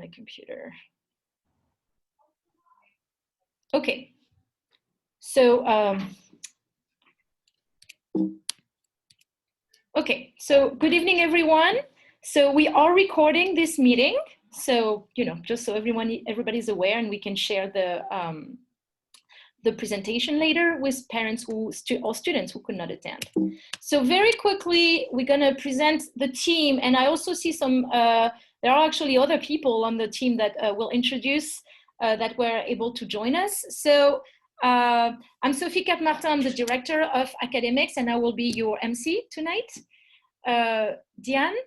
my computer. Okay, so okay, so good evening, everyone. So we are recording this meeting, so just so everybody's aware, and we can share the presentation later with parents or students who could not attend. So very quickly, we're gonna present the team, and I also see some, there are actually other people on the team that will introduce that were able to join us. So I'm Sophie Cap-Martin, I'm the Director of Academics, and I will be your MC tonight. Diane?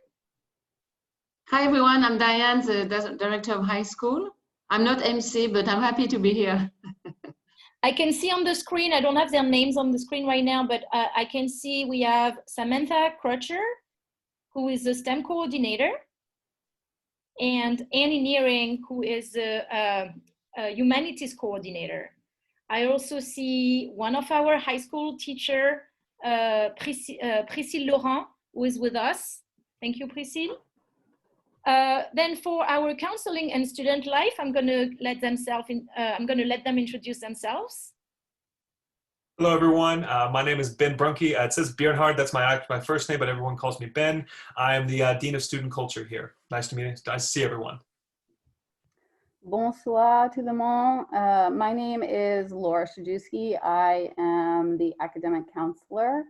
Hi everyone, I'm Diane, the Director of High School. I'm not MC, but I'm happy to be here. I can see on the screen, I don't have their names on the screen right now, but I can see we have Samantha Crutcher, who is the STEM coordinator, and Annie Nearing, who is the humanities coordinator. I also see one of our high school teacher, Priscille Laurent, who is with us. Thank you, Priscille. Then for our counseling and student life, I'm going to let them introduce themselves. Hello, everyone. My name is Ben Brunke. It says Bernhard. That's my first name, but everyone calls me Ben. I am the Dean of Student Culture here. Nice to meet you. Nice to see everyone. Bonsoir tout le monde. My name is Laura Shajewski. I am the academic counselor.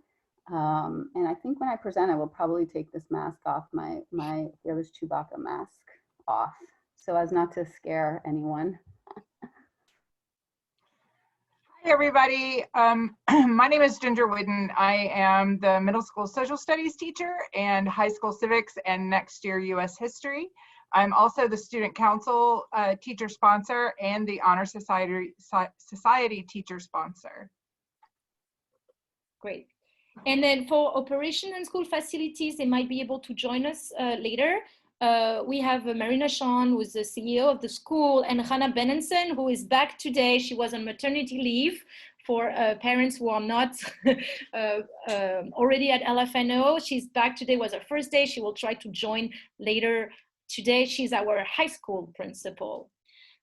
And I think when I present, I will probably take this mask off, my Fearless Chewbacca mask off, so as not to scare anyone. Hi, everybody. My name is Ginger Whidden. I am the middle school social studies teacher and high school civics and next year US history. I'm also the student council teacher sponsor and the Honor Society teacher sponsor. Great. And then for operation and school facilities, they might be able to join us later. We have Marina Sean, who is the CEO of the school, and Hannah Benenson, who is back today. She was on maternity leave for parents who are not already at LFNO. She's back today, was her first day. She will try to join later today. She's our high school principal.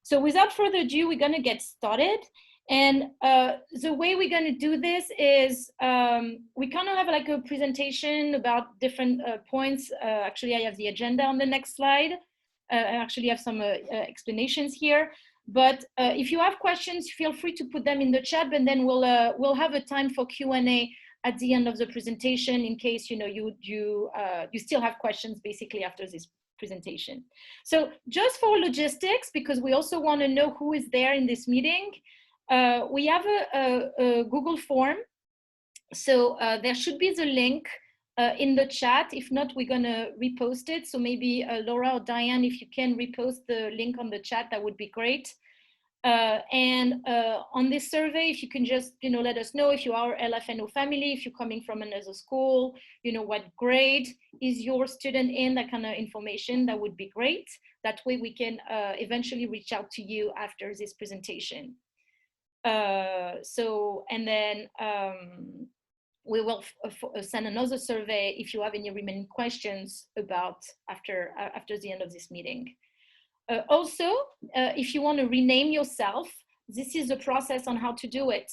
So without further ado, we're gonna get started. And the way we're going to do this is we kind of have like a presentation about different points. Actually, I have the agenda on the next slide. I actually have some explanations here. But if you have questions, feel free to put them in the chat, and then we'll have a time for Q&A at the end of the presentation in case you still have questions basically after this presentation. So just for logistics, because we also want to know who is there in this meeting. We have a Google form, so there should be the link in the chat. If not, we're gonna repost it. So maybe Laura or Diane, if you can repost the link on the chat, that would be great. And on this survey, if you can just let us know if you are LFNO family, if you're coming from another school, what grade is your student in, that kind of information, that would be great. That way we can eventually reach out to you after this presentation. And then we will send another survey if you have any remaining questions about after the end of this meeting. Also, if you want to rename yourself, this is the process on how to do it.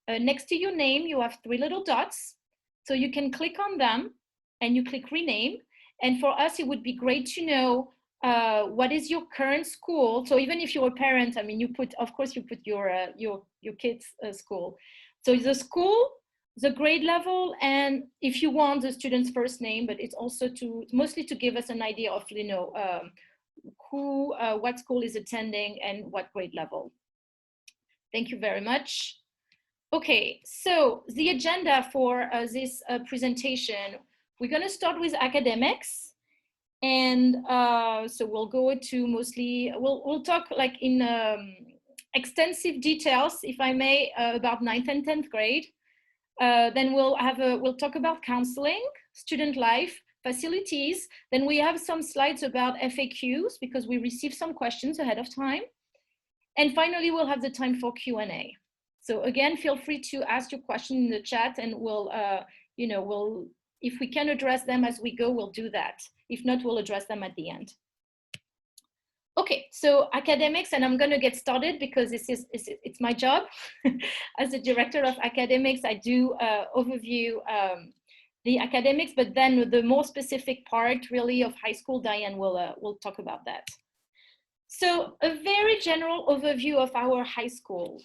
Next to your name, you have 3 little dots. So you can click on them and you click rename. And for us, it would be great to know what is your current school. So even if you're a parent, I mean, of course you put your kids' school. So the school, the grade level, and if you want the student's first name, but it's also mostly to give us an idea of what school is attending and what grade level. Thank you very much. Okay, so the agenda for this presentation, we're going to start with academics. And so we'll go to mostly, we'll talk like in extensive details, if I may, about 9th and 10th grade. Then we'll talk about counseling, student life, facilities. Then we have some slides about FAQs because we received some questions ahead of time. And finally, we'll have the time for Q&A. So again, feel free to ask your question in the chat, and we'll, if we can address them as we go, we'll do that. If not, we'll address them at the end. Okay. Okay, so academics, and I'm going to get started because it's my job. As the director of academics, I do overview the academics, but then the more specific part really of high school, Diane will talk about that. So a very general overview of our high school.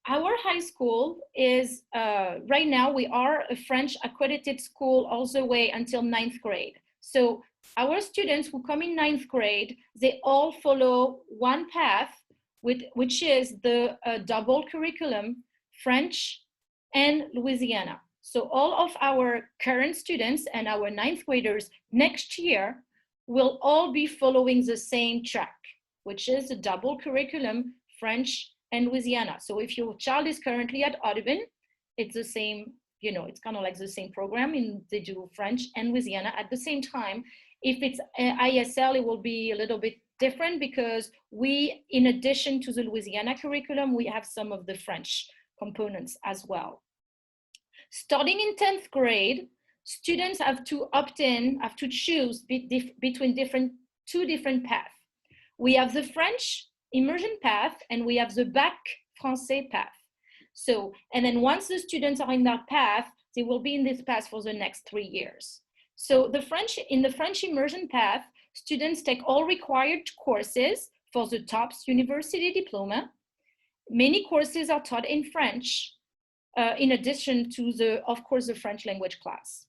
Our high school is, right now, we are a French accredited school all the way until 9th grade. So our students who come in 9th grade, they all follow one path, which is the double curriculum, French and Louisiana. So all of our current students and our 9th graders next year will all be following the same track, which is the double curriculum, French and Louisiana. So if your child is currently at Audubon, it's the same, you know, it's kind of like the same program, and they do French and Louisiana at the same time. If it's ISL, it will be a little bit different because we, in addition to the Louisiana curriculum, we have some of the French components as well. Starting in 10th grade, students have to opt in, have to choose between two different paths. We have the French immersion path and we have the Bac Français path. So, and then once the students are in that path, they will be in this path for the next 3 years. So in the French immersion path, students take all required courses for the TOPS university diploma. Many courses are taught in French, in addition to of course, the French language class.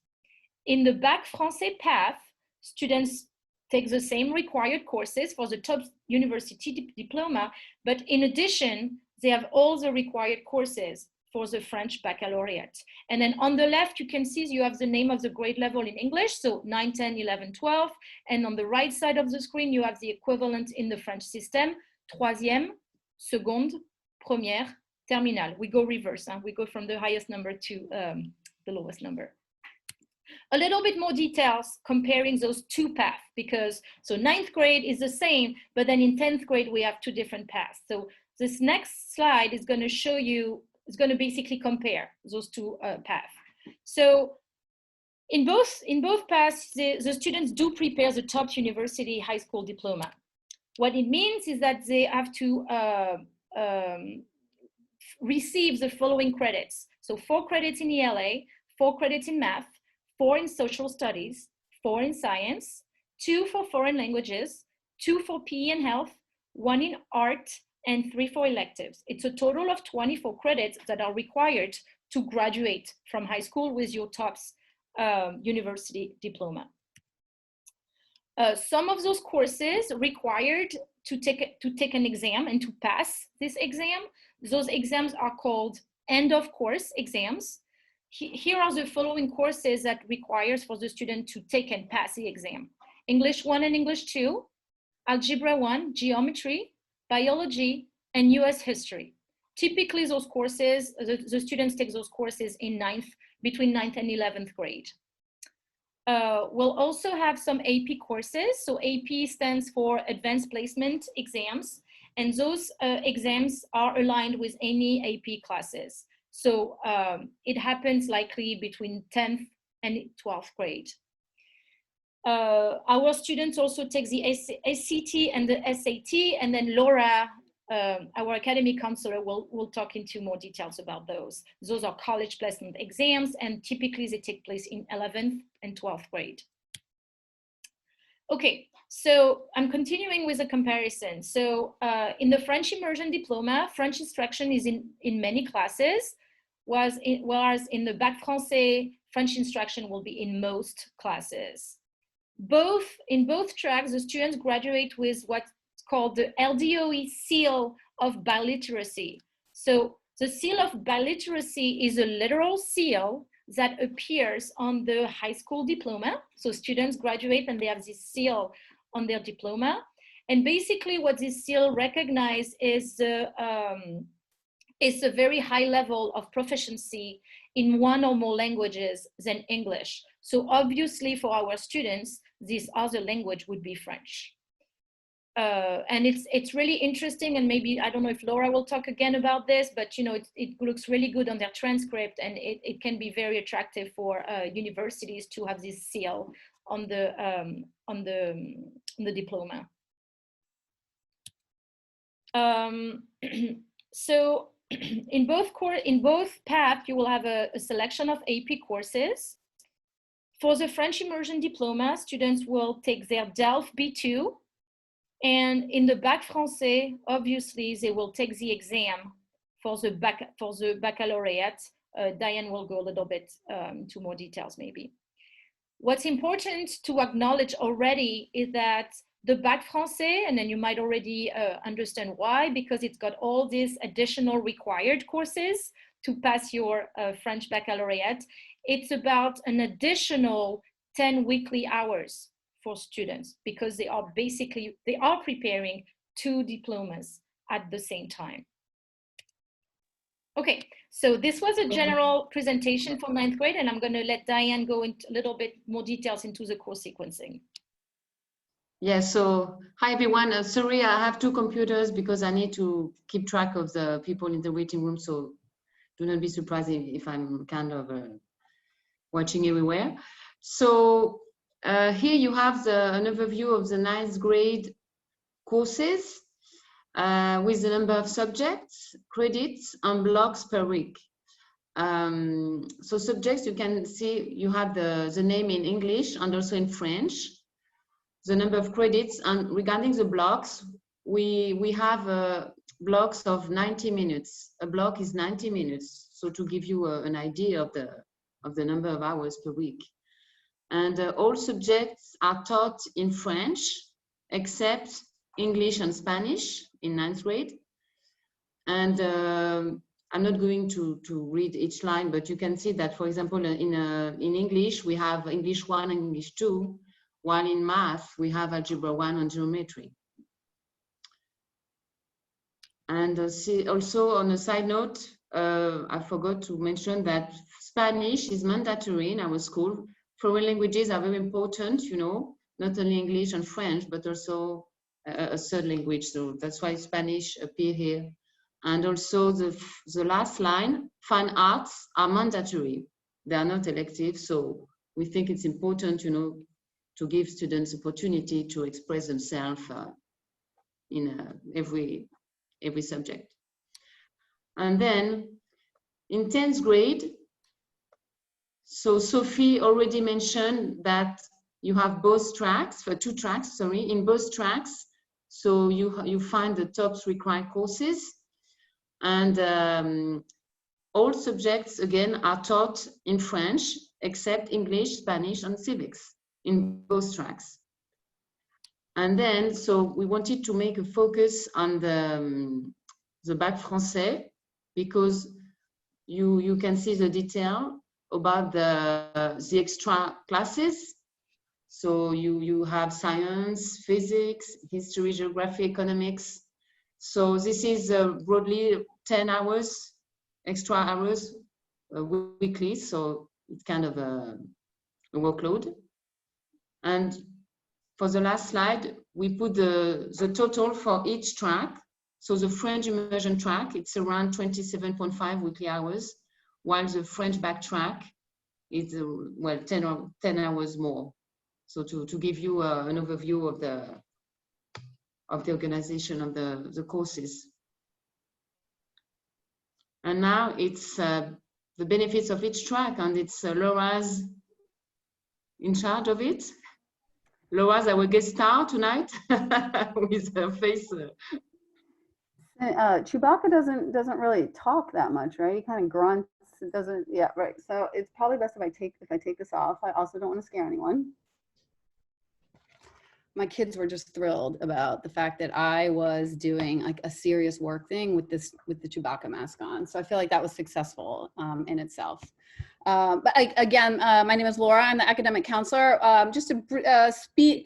In the Bac Français path, students take the same required courses for the TOPS university diploma, but in addition, they have all the required courses for the French Baccalaureate. And then on the left, you can see you have the name of the grade level in English, so 9, 10, 11, 12. And on the right side of the screen, you have the equivalent in the French system, troisième, seconde, première, terminale. We go reverse, we go from the highest number to the lowest number. A little bit more details comparing those two paths, because so 9th grade is the same, but then in 10th grade, we have two different paths. So this next slide is going to show you, it's going to basically compare those two paths. So in both paths, the students do prepare the TOPS university high school diploma. What it means is that they have to receive the following credits. So 4 credits in ELA, 4 credits in math, 4 in social studies, 4 in science, 2 for foreign languages, 2 for PE and health, 1 in art, and 3 for electives. It's a total of 24 credits that are required to graduate from high school with your TOPS university diploma. Some of those courses required to take an exam and to pass this exam. Those exams are called end of course exams. Here are the following courses that requires for the student to take and pass the exam. English 1 and English 2, Algebra 1, Geometry, Biology, and US History. Typically those courses, the students take those courses in between 9th and 11th grade. We'll also have some AP courses. So AP stands for Advanced Placement Exams, and those exams are aligned with any AP classes. So it happens likely between 10th and 12th grade. Our students also take the SCT and the SAT, and then Laura, our academic counselor, will talk into more details about those. Those are college placement exams, and typically they take place in 11th and 12th grade. Okay, so I'm continuing with a comparison. So in the French immersion diploma, French instruction is in many classes, whereas in the Bac Français, French instruction will be in most classes. In both tracks, the students graduate with what's called the LDOE seal of biliteracy. So the seal of biliteracy is a literal seal that appears on the high school diploma. So students graduate and they have this seal on their diploma. And basically what this seal recognizes is a very high level of proficiency in one or more languages than English. So obviously for our students, this other language would be French. And it's really interesting, and maybe, I don't know if Laura will talk again about this, but you know, it looks really good on their transcript, and it can be very attractive for universities to have this seal on the diploma. So in both paths, you will have a selection of AP courses. For the French immersion diploma, students will take their DELF B2, and in the Bac Français, obviously, they will take the exam for the baccalaureate. Diane will go a little bit into more details maybe. What's important to acknowledge already is that the Bac Français, and then you might already understand why, because it's got all these additional required courses to pass your French Baccalaureate. It's about an additional 10 weekly hours for students, because they are preparing 2 diplomas at the same time. Okay, so this was a general presentation for 9th grade, and I'm going to let Diane go into a little bit more details into the course sequencing. Yeah, so hi everyone. Sorry, I have 2 computers because I need to keep track of the people in the waiting room, so do not be surprised if I'm kind of watching everywhere. So here you have an overview of the 9th grade courses with the number of subjects, credits, and blocks per week. So subjects, you can see you have the name in English and also in French, the number of credits, and regarding the blocks, we have blocks of 90 minutes. A block is 90 minutes, so to give you an idea of the number of hours per week. And all subjects are taught in French, except English and Spanish in 9th grade. And I'm not going to read each line, but you can see that, for example, in English, we have English 1 and English 2, while in math, we have Algebra 1 and Geometry. And see, also on a side note, I forgot to mention that Spanish is mandatory in our school. Foreign languages are very important, you know, not only English and French, but also a third language. So that's why Spanish appear here. And also the last line, fine arts are mandatory. They are not elective. So we think it's important, you know, to give students opportunity to express themselves in every subject. And then in 10th grade, so Sophie already mentioned that you have both tracks, for 2 tracks, sorry, in both tracks. So you find the top required courses, and all subjects again are taught in French, except English, Spanish, and civics in both tracks. And then, so we wanted to make a focus on the Bac Français, because you can see the detail about the extra classes. So you have science, physics, history, geography, economics. So this is broadly 10 hours, extra hours weekly. So it's kind of a workload. And for the last slide, we put the total for each track. So the French immersion track, it's around 27.5 weekly hours, while the French back track is, well, 10 hours more. So to give you an overview of the organization of the courses. And now it's the benefits of each track, and it's Laura's in charge of it. Laura's our guest star tonight with her face. Chewbacca doesn't really talk that much, right? He kind of grunts. It doesn't. Yeah, right. So it's probably best if I take this off. I also don't want to scare anyone. My kids were just thrilled about the fact that I was doing like a serious work thing with the Chewbacca mask on. So I feel like that was successful in itself. But again, my name is Laura. I'm the academic counselor. Just to speak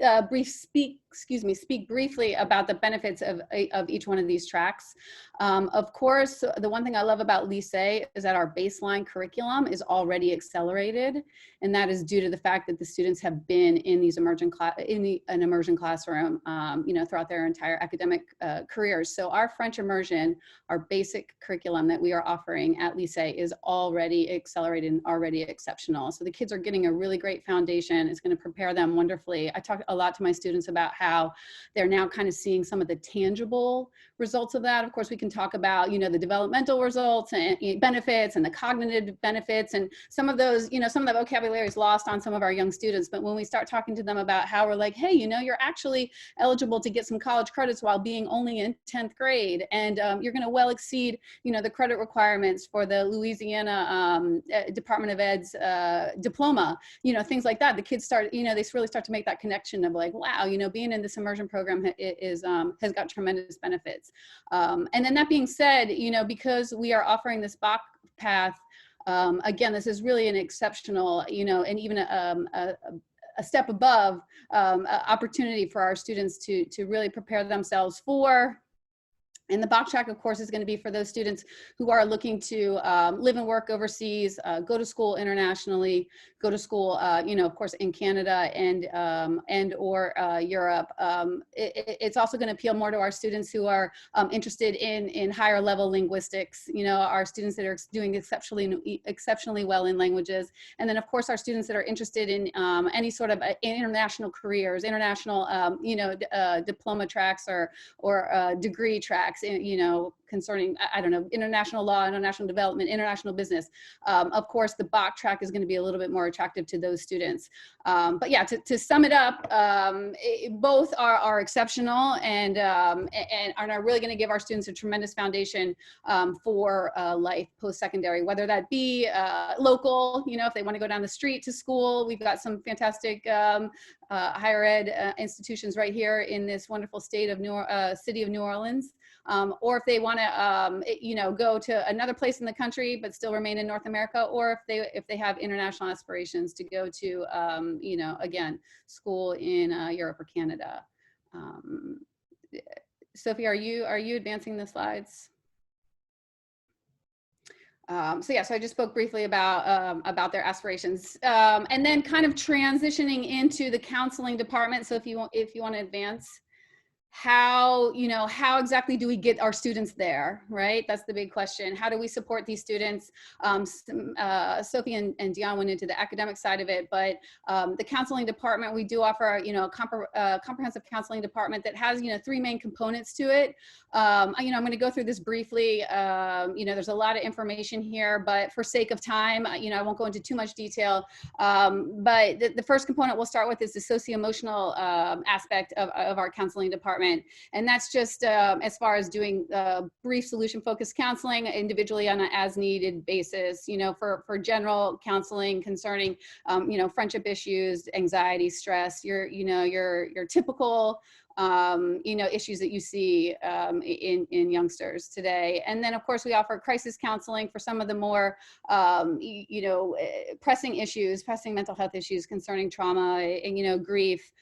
briefly about the benefits of each one of these tracks. Of course, the one thing I love about Lycée is that our baseline curriculum is already accelerated, and that is due to the fact that the students have been in these an immersion classroom, you know, throughout their entire academic careers. So our French immersion, our basic curriculum that we are offering at Lycée, is already accelerated and already exceptional. So the kids are getting a really great foundation. It's going to prepare them wonderfully. I talk a lot to my students about how they're now kind of seeing some of the tangible results of that. Of course, we can talk about, you know, the developmental results and benefits and the cognitive benefits, and some of those, you know, some of the vocabulary is lost on some of our young students. But when we start talking to them about how we're like, hey, you know, you're actually eligible to get some college credits while being only in 10th grade, and you're going to well exceed, you know, the credit requirements for the Louisiana Department of Ed's diploma, you know, things like that. The kids start, you know, they really start to make that connection of like, wow, you know, being in this immersion program has got tremendous benefits. And then that being said, you know, because we are offering this Bach path, again, this is really an exceptional, you know, and even a step above opportunity for our students to really prepare themselves for. And the Bach track, of course, is going to be for those students who are looking to live and work overseas, go to school internationally, go to school, you know, of course, in Canada and or Europe. It's also going to appeal more to our students who are interested in higher level linguistics, you know, our students that are doing exceptionally well in languages. And then, of course, our students that are interested in any sort of international careers, international, you know, diploma tracks or degree tracks, you know, concerning, I don't know, international law, international development, international business. Of course, the Bach track is going to be a little bit more attractive to those students. But yeah, to sum it up, both are exceptional and are really going to give our students a tremendous foundation for life post-secondary, whether that be local, you know, if they want to go down the street to school. We've got some fantastic higher ed institutions right here in this wonderful state of city of New Orleans. Or if they want to, you know, go to another place in the country but still remain in North America, or if they have international aspirations to go to, you know, again, school in Europe or Canada. Sophie, are you advancing the slides? So yeah, so I just spoke briefly about their aspirations, and then kind of transitioning into the counseling department. So if you want to advance. How exactly do we get our students there, right? That's the big question. How do we support these students? Sophie and Dion went into the academic side of it, but the counseling department, we do offer, you know, a comprehensive counseling department that has, you know, 3 main components to it. You know, I'm going to go through this briefly. You know, there's a lot of information here, but for sake of time, you know, I won't go into too much detail. But the first component we'll start with is the socio-emotional aspect of our counseling department. And that's just as far as doing brief solution-focused counseling individually on an as-needed basis, you know, for general counseling concerning, you know, friendship issues, anxiety, stress, your typical, you know, issues that you see in youngsters today. And then, of course, we offer crisis counseling for some of the more, you know, pressing mental health issues concerning trauma and, you know, grief.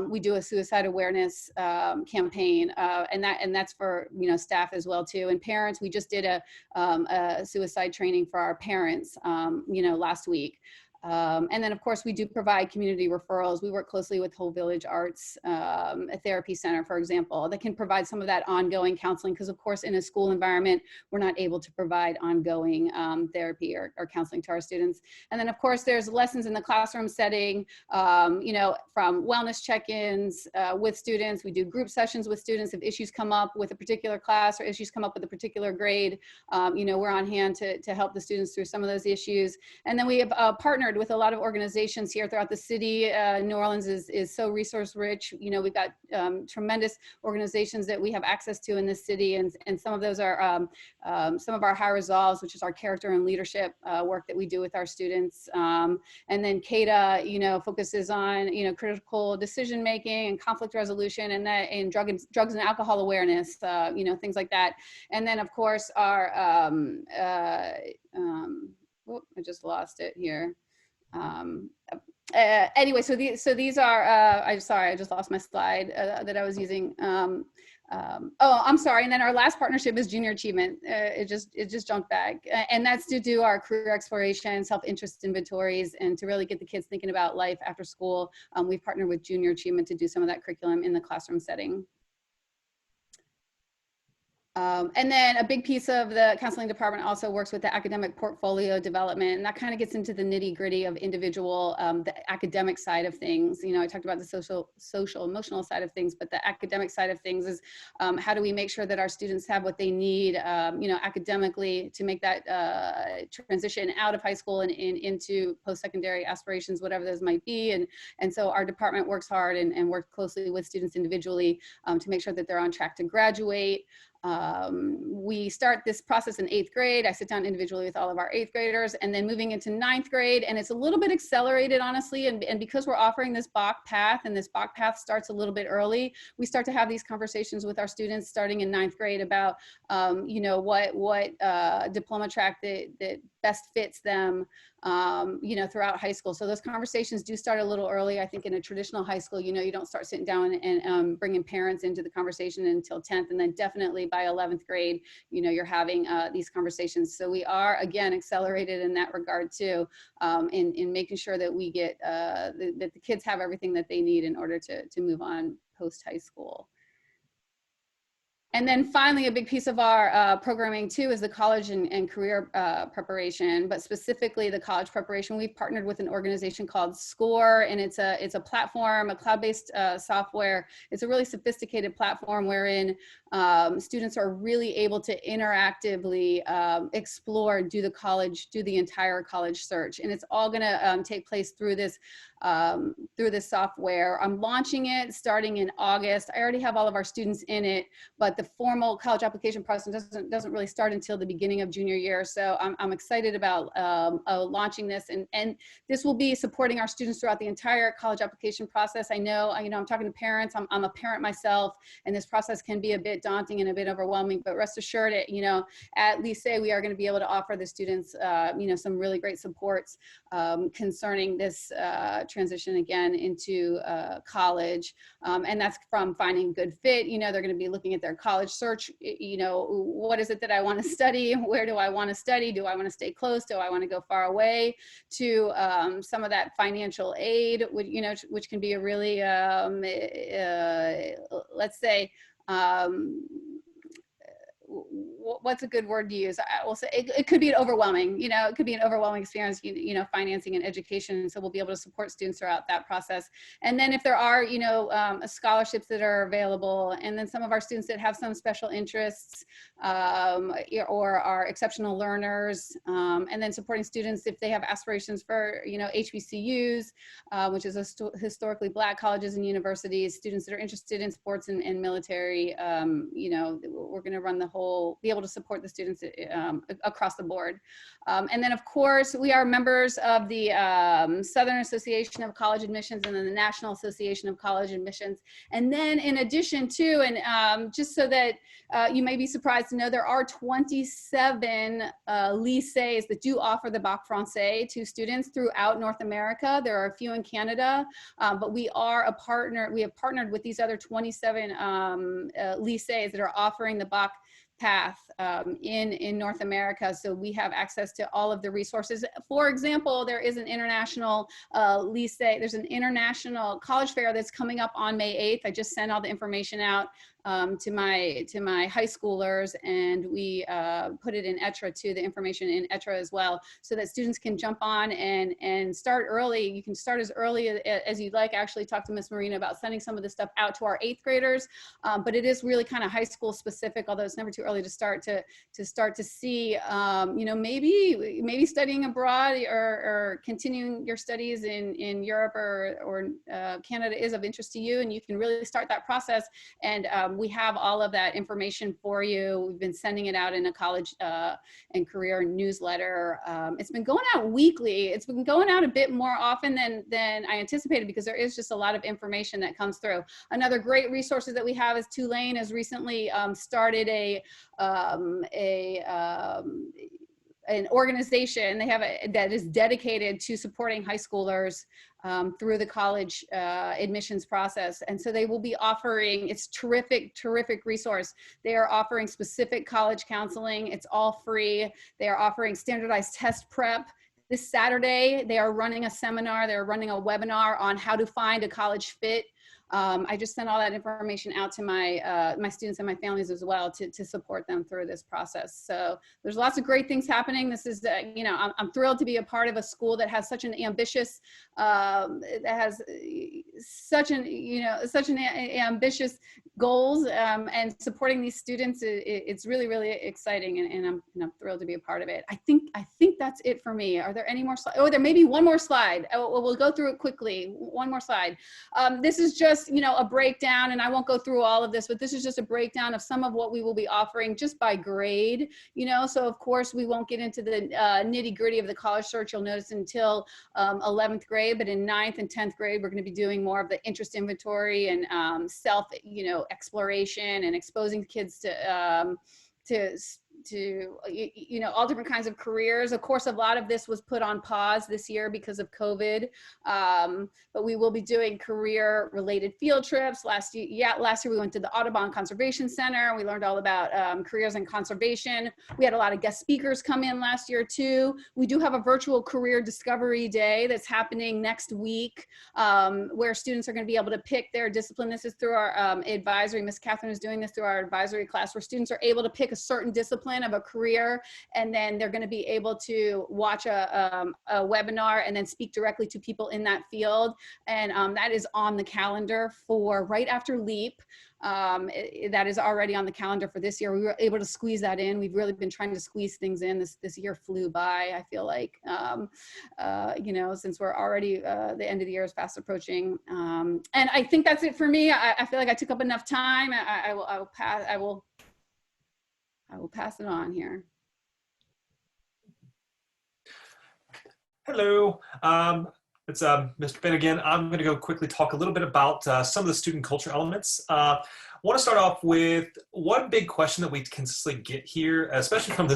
We do a suicide awareness campaign, and that's for, you know, staff as well too, and parents. We just did a suicide training for our parents, you know, last week. And then, of course, we do provide community referrals. We work closely with Whole Village Arts, a therapy center, for example, that can provide some of that ongoing counseling, because, of course, in a school environment, we're not able to provide ongoing therapy or counseling to our students. And then, of course, there's lessons in the classroom setting, you know, from wellness check-ins with students. We do group sessions with students if issues come up with a particular class or issues come up with a particular grade. You know, we're on hand to help the students through some of those issues. And then we have partnered with a lot of organizations here throughout the city. New Orleans is so resource rich. You know, we've got tremendous organizations that we have access to in this city, and some of those are some of our high resolves, which is our character and leadership work that we do with our students. And then CADA, you know, focuses on, you know, critical decision making and conflict resolution, and that in drugs and alcohol awareness, you know, things like that. And then, of course, our oh, I just lost it here. Anyway, so these are, I'm sorry, I just lost my slide that I was using. Oh, I'm sorry. And then our last partnership is Junior Achievement. It just jumped back. And that's to do our career exploration, self-interest inventories, and to really get the kids thinking about life after school. We've partnered with Junior Achievement to do some of that curriculum in the classroom setting. And then a big piece of the counseling department also works with the academic portfolio development, and that kind of gets into the nitty gritty of individual, the academic side of things. You know, I talked about the social, emotional side of things, but the academic side of things is how do we make sure that our students have what they need, you know, academically to make that transition out of high school and into post-secondary aspirations, whatever those might be. And so our department works hard and works closely with students individually to make sure that they're on track to graduate. We start this process in 8th grade. I sit down individually with all of our 8th graders, and then moving into 9th grade, and it's a little bit accelerated, honestly, and because we're offering this Bach path, and this Bach path starts a little bit early, we start to have these conversations with our students starting in 9th grade about, you know, what diploma track that best fits them, you know, throughout high school. So those conversations do start a little early. I think in a traditional high school, you know, you don't start sitting down and bringing parents into the conversation until 10th, and then definitely by 11th grade, you know, you're having these conversations. So we are, again, accelerated in that regard too, in making sure that we get, that the kids have everything that they need in order to move on post high school. And then finally, a big piece of our programming too is the college and career preparation, but specifically the college preparation. We've partnered with an organization called SCORE, and it's a platform, a cloud-based software. It's a really sophisticated platform wherein students are really able to interactively explore, do the entire college search. And it's all gonna take place through this software. I'm launching it starting in August. I already have all of our students in it, but the formal college application process doesn't really start until the beginning of junior year. So I'm excited about launching this, and this will be supporting our students throughout the entire college application process. I know I'm talking to parents. I'm a parent myself, and this process can be a bit daunting and a bit overwhelming, but rest assured, you know, at Lycée, we are going to be able to offer the students, you know, some really great supports concerning this transition again into college. And that's from finding good fit. You know, they're going to be looking at their college search. You know, what is it that I want to study? Where do I want to study? Do I want to stay close? Do I want to go far away? To some of that financial aid, you know, which can be a really, let's say, what's a good word to use? I will say it could be an overwhelming, you know, it could be an overwhelming experience, you know, financing and education. So we'll be able to support students throughout that process. And then if there are, you know, scholarships that are available, and then some of our students that have some special interests or are exceptional learners, and then supporting students if they have aspirations for, you know, HBCUs, which is historically Black colleges and universities, students that are interested in sports and military, you know, we're going to run the whole, be able to support the students across the board. And then of course, we are members of the Southern Association of College Admissions and then the National Association of College Admissions. And then in addition to, and just so that you may be surprised to know, there are 27 lycées that do offer the Bac Français to students throughout North America. There are a few in Canada, but we are a partner. We have partnered with these other 27 lycées that are offering the Bac path in North America. So we have access to all of the resources. For example, there is an international lycée, there's an international college fair that's coming up on May 8th. I just sent all the information out to my high schoolers, and we put it in ETRA too, the information in ETRA as well, so that students can jump on and start early. You can start as early as you'd like. I actually talked to Miss Marina about sending some of this stuff out to our 8th graders, but it is really kind of high school specific, although it's never too early to start to see, you know, maybe studying abroad or continuing your studies in Europe or Canada is of interest to you, and you can really start that process. And we have all of that information for you. We've been sending it out in a college and career newsletter. It's been going out weekly. It's been going out a bit more often than I anticipated, because there is just a lot of information that comes through. Another great resources that we have is Tulane has recently started an organization they have that is dedicated to supporting high schoolers through the college admissions process. And so they will be offering, it's terrific resource. They are offering specific college counseling. It's all free. They are offering standardized test prep. This Saturday, they are running a seminar, they're running a webinar on how to find a college fit I just sent all that information out to my my students and my families as well to support them through this process. So there's lots of great things happening. This is, you know, I'm thrilled to be a part of a school that has such an ambitious, ambitious goals, and supporting these students. It's really, really exciting, and I'm thrilled to be a part of it. I think that's it for me. Are there any more slides? Oh, there may be one more slide. We'll go through it quickly. One more slide. This is just, you know, a breakdown, and I won't go through all of this, but this is just a breakdown of some of what we will be offering just by grade, you know. So of course we won't get into the nitty gritty of the college search, you'll notice, until 11th grade, but in 9th and 10th grade, we're going to be doing more of the interest inventory and self, you know, exploration and exposing kids to you know, all different kinds of careers. Of course, a lot of this was put on pause this year because of COVID, but we will be doing career related field trips. Last year we went to the Audubon Conservation Center. We learned all about careers in conservation. We had a lot of guest speakers come in last year too. We do have a virtual career discovery day that's happening next week, where students are going to be able to pick their discipline. This is through our advisory. Miss Catherine is doing this through our advisory class, where students are able to pick a certain discipline of a career, and then they're going to be able to watch a webinar and then speak directly to people in that field. And that is on the calendar for right after LEAP. That is already on the calendar for this year. We were able to squeeze that in. We've really been trying to squeeze things in. This year flew by, I feel like, you know, since we're already, the end of the year is fast approaching. And I think that's it for me. I feel like I took up enough time. I will pass it on here. Hello, it's Mr. Ben again. I'm going to go quickly talk a little bit about some of the student culture elements. I want to start off with one big question that we consistently get here, especially from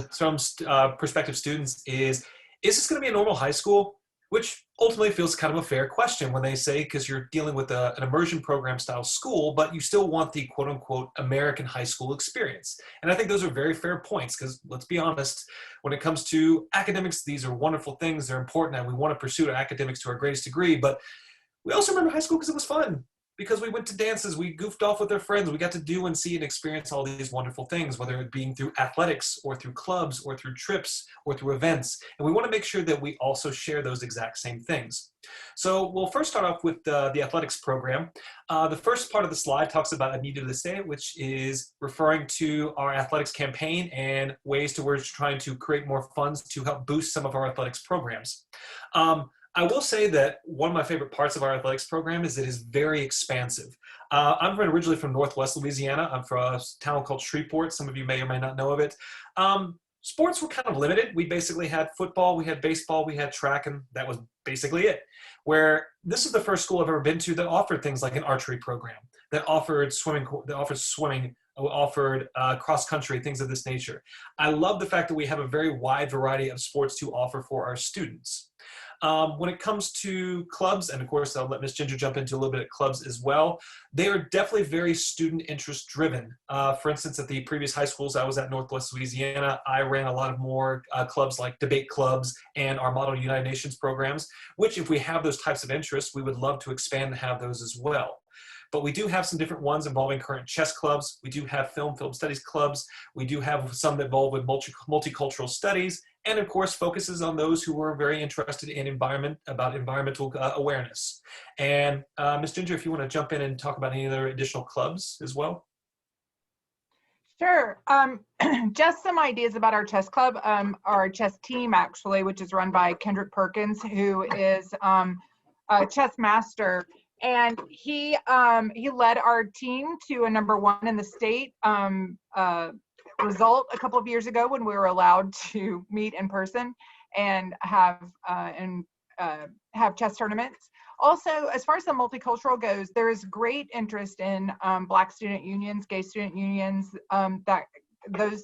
prospective students, is this going to be a normal high school? Which ultimately feels kind of a fair question when they say, because you're dealing with an immersion program style school, but you still want the quote unquote American high school experience. And I think those are very fair points, because let's be honest, when it comes to academics, these are wonderful things. They're important, and we want to pursue academics to our greatest degree. But we also remember high school because it was fun, because we went to dances, we goofed off with our friends, we got to do and see and experience all these wonderful things, whether it being through athletics or through clubs or through trips or through events. And we want to make sure that we also share those exact same things. So we'll first start off with the athletics program. The first part of the slide talks about Untitled Lycée, which is referring to our athletics campaign and ways to we're trying to create more funds to help boost some of our athletics programs. I will say that one of my favorite parts of our athletics program is it is very expansive. I'm originally from Northwest Louisiana. I'm from a town called Shreveport. Some of you may or may not know of it. Sports were kind of limited. We basically had football, we had baseball, we had track, and that was basically it. Where this is the first school I've ever been to that offered things like an archery program, that offered swimming, offered cross country, things of this nature. I love the fact that we have a very wide variety of sports to offer for our students. When it comes to clubs, and of course I'll let Ms. Ginger jump into a little bit of clubs as well, they are definitely very student interest driven. For instance, at the previous high schools I was at, Northwest Louisiana, I ran a lot of more clubs like debate clubs and our Model United Nations programs, which if we have those types of interests, we would love to expand and have those as well. But we do have some different ones involving current chess clubs. We do have film studies clubs. We do have some that involve with multicultural studies, and of course focuses on those who are very interested in environmental awareness. And Ms. Ginger, if you want to jump in and talk about any other additional clubs as well. Sure. Just some ideas about our chess club, our chess team actually, which is run by Kendrick Perkins, who is a chess master. And he led our team to a #1 in the state result a couple of years ago when we were allowed to meet in person and have chess tournaments. Also, as far as the multicultural goes, there is great interest in Black student unions, gay student unions, those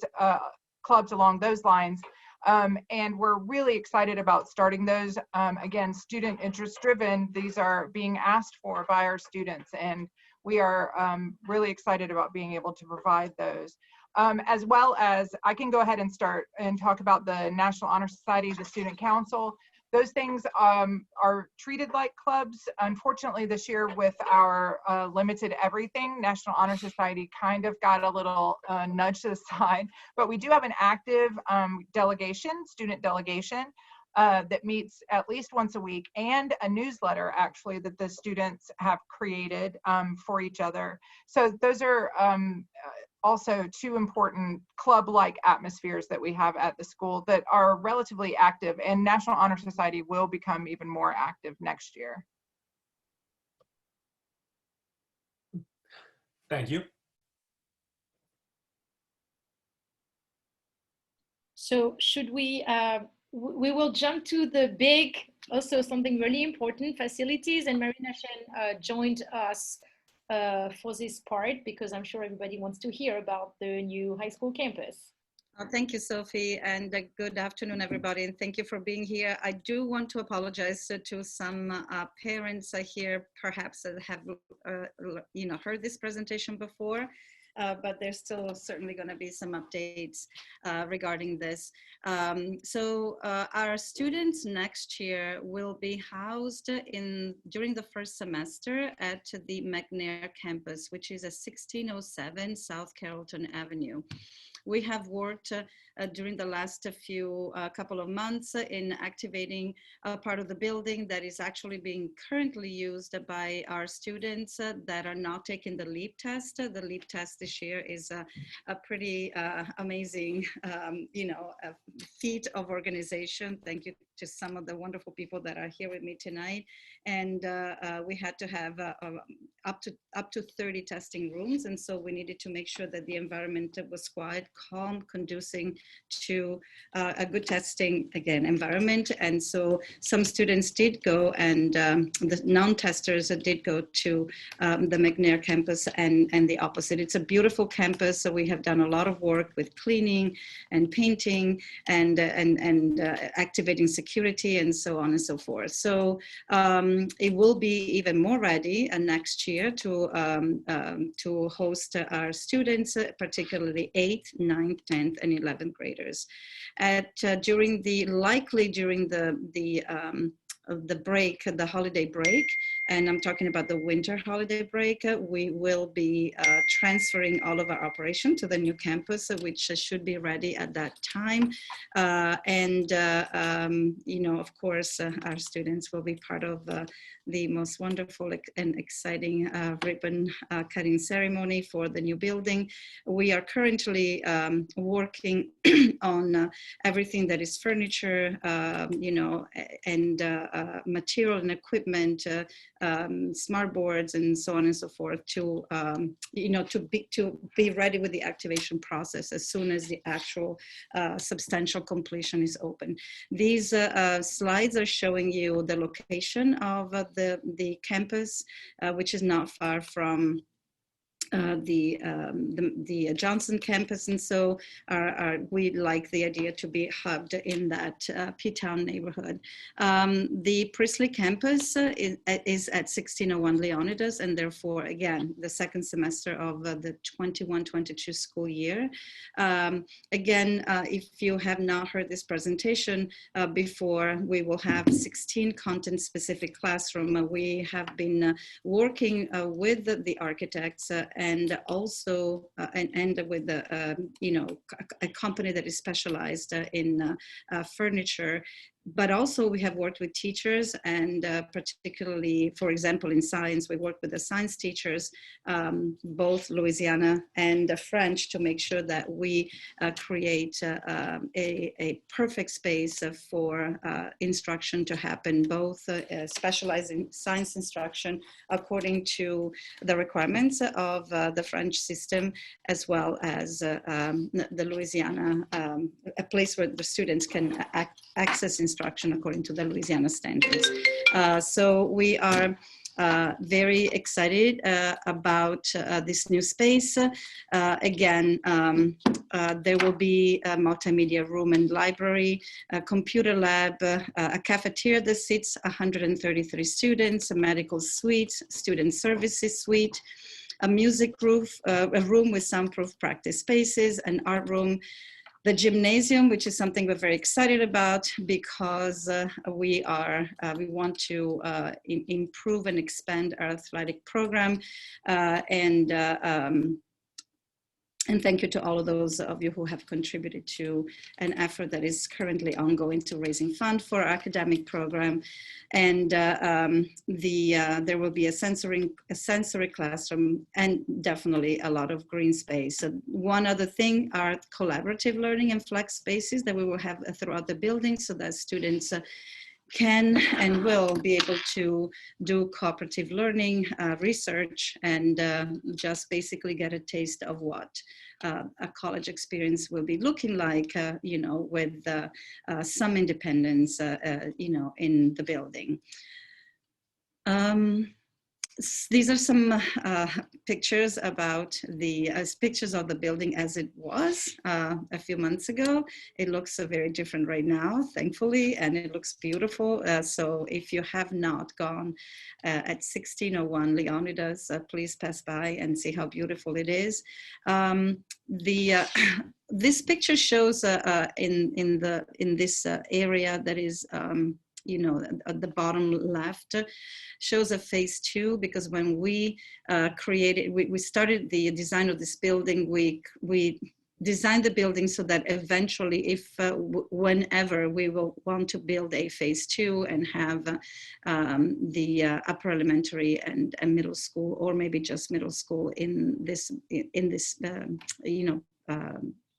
clubs along those lines. And we're really excited about starting those. Again, student interest driven, these are being asked for by our students, and we are really excited about being able to provide those. As well as, I can go ahead and start and talk about the National Honor Society, the Student Council. those things are treated like clubs. Unfortunately, this year with our limited everything, National Honor Society kind of got a little nudge to the side, but we do have an active delegation, student delegation, that meets at least once a week, and a newsletter actually that the students have created for each other. So those are also two important club-like atmospheres that we have at the school that are relatively active, and National Honor Society will become even more active next year. Thank you. So should we will jump to the big, also something really important, facilities, and Marina Shen joined us for this part because I'm sure everybody wants to hear about the new high school campus. Thank you, Sophie, and good afternoon, everybody, and thank you for being here. I do want to apologize to some parents here, perhaps that have heard this presentation before. But there's still certainly going to be some updates regarding this. So our students next year will be housed during the first semester at the McNair campus, which is at 1607 South Carrollton Avenue. We have worked during the last couple of months in activating a part of the building that is actually being currently used by our students that are not taking the LEAP test. The LEAP test this year is a pretty amazing, feat of organization. Thank you to some of the wonderful people that are here with me tonight. And we had to have up to 30 testing rooms. And so we needed to make sure that the environment was quiet, calm, conducive to a good testing, again, environment. And so some students did go, and the non-testers did go to the McNair campus and the opposite. It's a beautiful campus. So we have done a lot of work with cleaning and painting and activating security and so on and so forth. So it will be even more ready next year to host our students, particularly 8th, 9th, 10th, and 11th graders. During the break, the holiday break, and I'm talking about the winter holiday break, we will be transferring all of our operation to the new campus, which should be ready at that time. Of course, our students will be part of the most wonderful and exciting ribbon cutting ceremony for the new building. We are currently working on everything that is furniture, and material and equipment, smart boards, and so on and so forth, to be ready with the activation process as soon as the actual substantial completion is open. These slides are showing you the location of the campus, which is not far from the Johnson campus, and so we like the idea to be hubbed in that P-Town neighborhood. The Priestley campus is at 1601 Leonidas, and therefore, again, the second semester of the 21-22 school year. Again, if you have not heard this presentation before, we will have 16 content-specific classroom. We have been working with the architects and also and with a company that is specialized in furniture. But also we have worked with teachers, and particularly, for example, in science, we work with the science teachers, both Louisiana and French, to make sure that we create a perfect space for instruction to happen, both specialized in science instruction according to the requirements of the French system, as well as the Louisiana, a place where the students can access instruction according to the Louisiana standards. So we are very excited about this new space. Again, there will be a multimedia room and library, a computer lab, a cafeteria that seats 133 students, a medical suite, student services suite, a music roof, a room with soundproof practice spaces, an art room, The gymnasium, which is something we're very excited about because we want to improve and expand our athletic program, and thank you to all of those of you who have contributed to an effort that is currently ongoing to raising funds for our academic program. And there will be a sensory classroom and definitely a lot of green space. So one other thing are collaborative learning and flex spaces that we will have throughout the building so that students can and will be able to do cooperative learning, research, and just basically get a taste of what a college experience will be looking like, you know, with some independence, you know, in the building. These are some pictures about the pictures of the building as it was a few months ago. It looks very different right now, thankfully, and it looks beautiful. So if you have not gone at 1601 Leonidas, please pass by and see how beautiful it is. This picture shows in this area that is you know, at the bottom left, shows a phase 2, because when we we started the design of this building, we designed the building so that eventually, if whenever we will want to build a phase 2 and have the upper elementary and middle school, or maybe just middle school in this you know,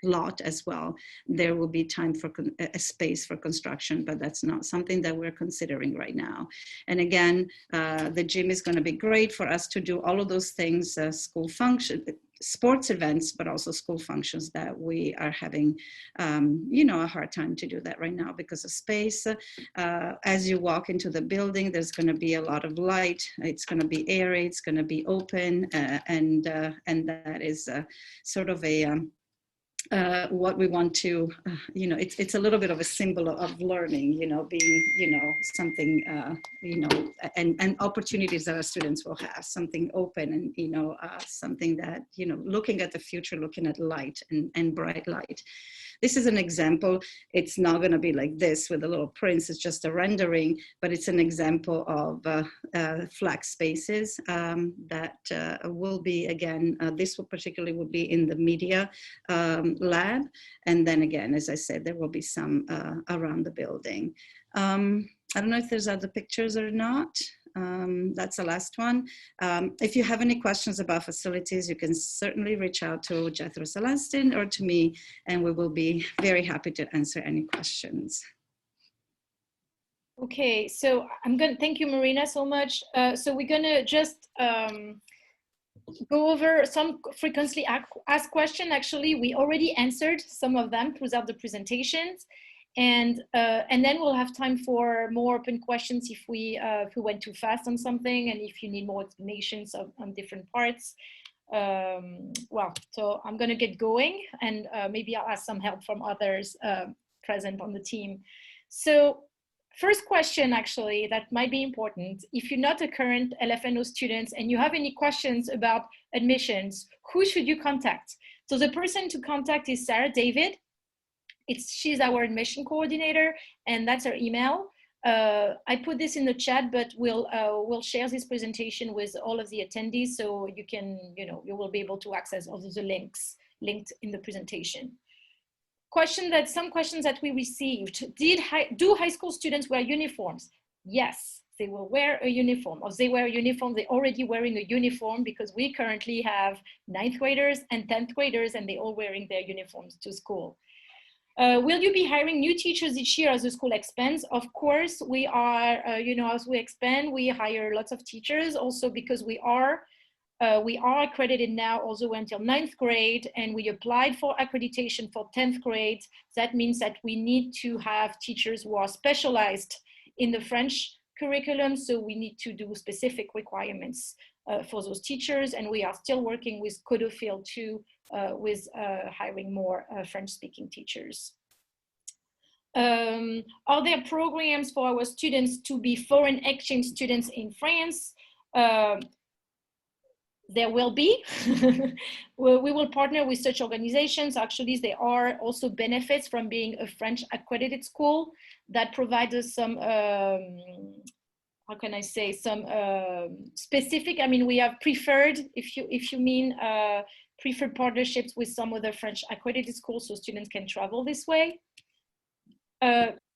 lot as well, there will be time for a space for construction, but that's not something that we're considering right now. And again, the gym is going to be great for us to do all of those things, school function, sports events, but also school functions that we are having, you know, a hard time to do that right now because of space. As you walk into the building, there's going to be a lot of light. It's going to be airy. It's going to be open, and that is sort of a what we want to, you know, it's a little bit of a symbol of learning, you know, being, you know, something, you know, and opportunities that our students will have, something open and, you know, something that, you know, looking at the future, looking at light and bright light. This is an example. It's not going to be like this with a little prints. It's just a rendering, but it's an example of flex spaces that will be, again, this will particularly will be in the media lab. And then again, as I said, there will be some around the building. I don't know if there's other pictures or not. That's the last one. If you have any questions about facilities, you can certainly reach out to Jethro Celestin or to me, and we will be very happy to answer any questions. Okay, so I'm going to thank you, Marina, so much. So we're going to just go over some frequently asked questions. Actually, we already answered some of them throughout the presentations. And then we'll have time for more open questions if we went too fast on something, and if you need more explanations on different parts. Well, so I'm going to get going, and maybe I'll ask some help from others present on the team. So first question, actually, that might be important. If you're not a current LFNO student and you have any questions about admissions, who should you contact? So the person to contact is Sarah David. She's our admission coordinator, and that's her email. I put this in the chat, but we'll share this presentation with all of the attendees, so you can, you know, you will be able to access all of the links linked in the presentation. Some questions that we received. Do high school students wear uniforms? Yes, they will wear a uniform, or they wear a uniform. They're already wearing a uniform because we currently have 9th graders and 10th graders, and they're all wearing their uniforms to school. Will you be hiring new teachers each year as the school expands? Of course, we are, you know, as we expand, we hire lots of teachers also because we are accredited now also until 9th grade, and we applied for accreditation for 10th grade. That means that we need to have teachers who are specialized in the French curriculum, so we need to do specific requirements for those teachers, and we are still working with Codofield too, with hiring more French-speaking teachers. Are there programs for our students to be foreign exchange students in France? there will be. We will partner with such organizations. Actually, there are also benefits from being a French accredited school that provide us some, how can I say, some specific, I mean, we have preferred, if you mean preferred partnerships with some other French accredited schools so students can travel this way.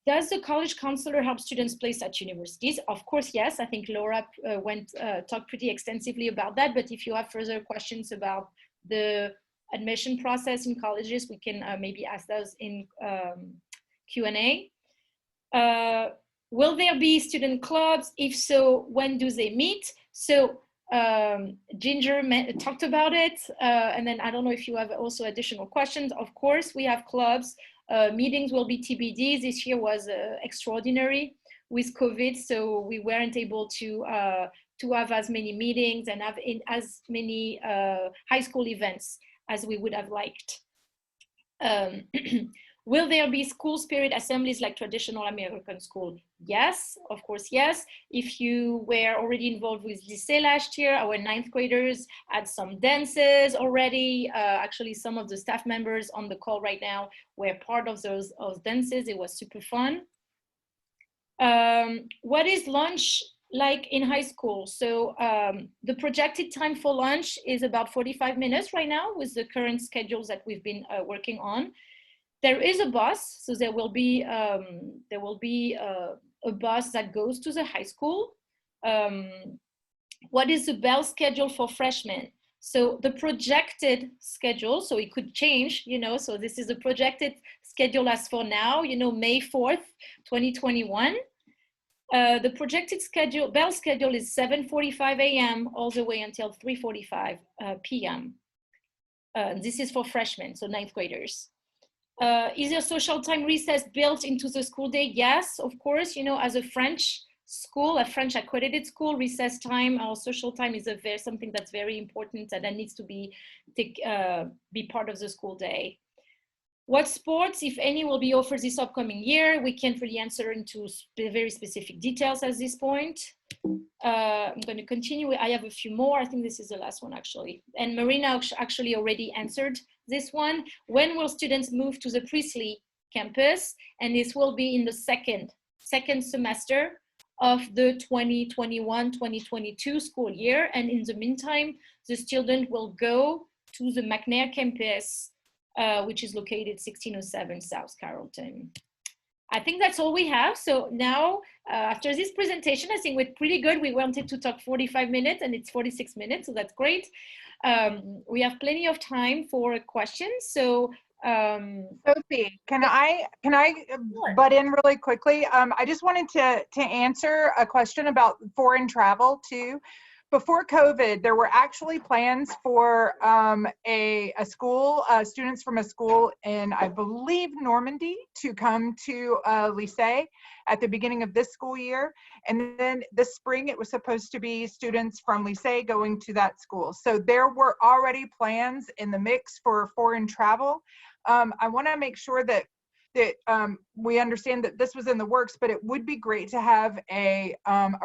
Does the college counselor help students place at universities? Of course, yes. I think Laura talked pretty extensively about that, but if you have further questions about the admission process in colleges, we can maybe ask those in Q&A. Will there be student clubs? If so, when do they meet? So Ginger talked about it, and then I don't know if you have also additional questions. Of course, we have clubs. Meetings will be TBD. This year was extraordinary with COVID, so we weren't able to have as many meetings and have as many high school events as we would have liked. Will there be school spirit assemblies like traditional American school? Yes, of course, yes. If you were already involved with Lycée last year, our 9th graders had some dances already. Actually, some of the staff members on the call right now were part of those dances. It was super fun. What is lunch like in high school? So the projected time for lunch is about 45 minutes right now with the current schedules that we've been working on. There is a bus, so there will be a bus that goes to the high school. What is the bell schedule for freshmen? So the projected schedule, so it could change, you know, so this is the projected schedule as for now, you know, May 4th, 2021. The projected schedule, bell schedule is 7:45 a.m. all the way until 3:45 p.m. This is for freshmen, so 9th graders. Is there social time recess built into the school day? Yes, of course. You know, as a French school, a French accredited school, recess time or social time is something that's very important and that needs to be part of the school day. What sports, if any, will be offered this upcoming year? We can't really answer into very specific details at this point. I'm going to continue. I have a few more. I think this is the last one, actually. And Marina actually already answered this one. When will students move to the Priestley campus? And this will be in the second semester of the 2021-2022 school year. And in the meantime, the student will go to the McNair campus, which is located 1607 South Carrollton. I think that's all we have. So now, after this presentation, I think we're pretty good. We wanted to talk 45 minutes and it's 46 minutes, so that's great. We have plenty of time for questions. So, Sophie, can I Sure. butt in really quickly? I just wanted to answer a question about foreign travel too. Before COVID, there were actually plans for a school, students from a school in, I believe, Normandy to come to Lycée at the beginning of this school year. And then this spring, it was supposed to be students from Lycée going to that school. So there were already plans in the mix for foreign travel. I want to make sure that we understand that this was in the works, but it would be great to have a